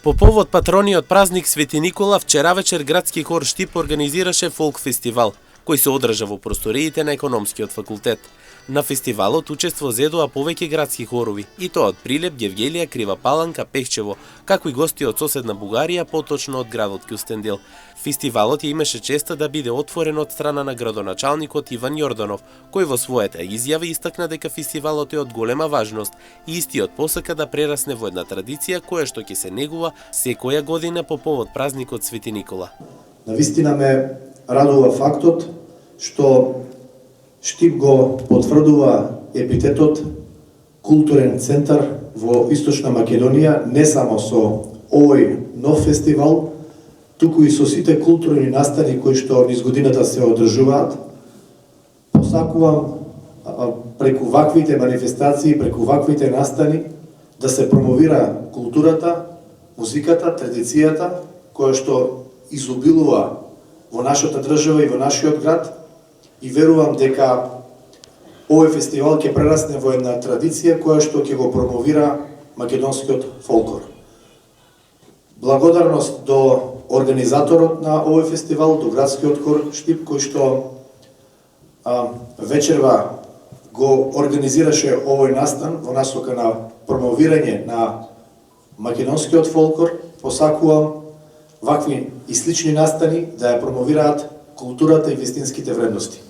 По повод патрониот празник Свети Никола, вчера вечер градски хор Штип организираше фолк фестивал, кој се одржа во просториите на економскиот факултет. На фестивалот учество зедоа повеќе градски хорови, и тоа од Прилеп, Гевгелија, Крива Паланка, Пехчево, како и гости од соседна Бугарија, поточно од градот Кюстендил. Фестивалот ја имаше честа да биде отворен од страна на градоначалникот Иван Јорданов, кој во својата изјава истакна дека фестивалот е од голема важност и истиот посака да прерасне во една традиција која што ќе се негува секоја година по повод празникот Свети Никола. Навистина ме радува фактот што Штип го потврдува епитетот културен центар во Источна Македонија, не само со овој нов фестивал, туку и со сите културни настани кои што низ годината се одржуваат. Посакувам преку ваквите манифестации, преку ваквите настани да се промовира културата, музиката, традицијата која што изобилува во нашата држава и во нашиот град. И верувам дека овој фестивал ќе прерасне во една традиција која што ќе го промовира македонскиот фолклор. Благодарност до организаторот на овој фестивал, до градскиот хор Штип, кој што вечерва го организираше овој настан во насока на промовирање на македонскиот фолклор. Посакувам вакви и слични настани да ја промовираат културата и вистинските вредности.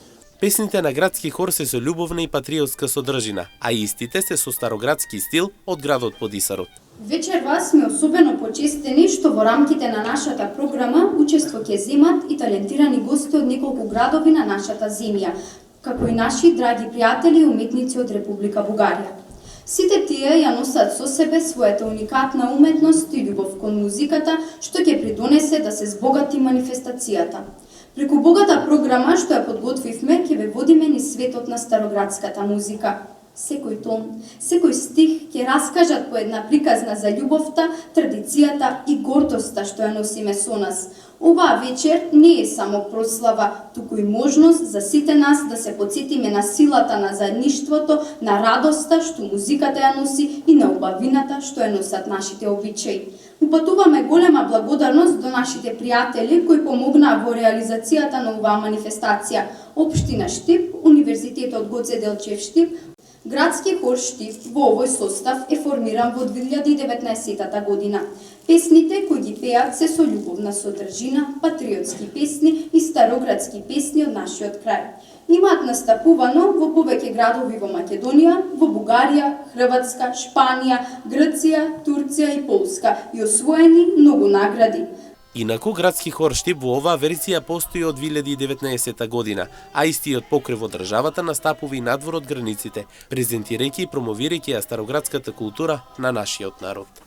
Песните на градски хор се со љубовна и патриотска содржина, а истите се со староградски стил од градот Подисарот. Вечерва сме особено почестени што во рамките на нашата програма учество ќе земат и талентирани гости од неколку градови на нашата земја, како и наши драги пријатели и уметници од Република Бугарија. Сите тие ја носат со себе својата уникатна уметност и љубов кон музиката, што ќе придонесе да се збогати манифестацијата. Преку богата програма што ја подготвивме, ќе ве водиме низ светот на староградската музика. Секој тон, секој стих ќе раскажат по една приказна за љубовта, традицијата и гордоста што ја носиме со нас. Оваа вечер не е само прослава, туку и можност за сите нас да се потсетиме на силата на заедништвото, на радоста што музиката ја носи и на убавината што ја носат нашите обичаи. Упатуваме голема благодарност до нашите пријатели кои помогнаа во реализацијата на оваа манифестација. Општина Штип, Универзитетот Гоце Делчев Штип, Градски хор Штип во овој состав е формиран во 2019 година. Песните кои ги пеат се со љубовна содржина, патриотски песни и староградски песни од нашиот крај. Имаат настапувано во повеќе градови во Македонија, во Бугарија, Хрватска, Шпанија, Грција, Турција и Полска и освоени многу награди. Инаку градски хор Штип во оваа верзија постои од 2019 година, а истиот покрив од државата настапува и надвор од границите, презентирајќи и промовирајќи ја староградската култура на нашиот народ.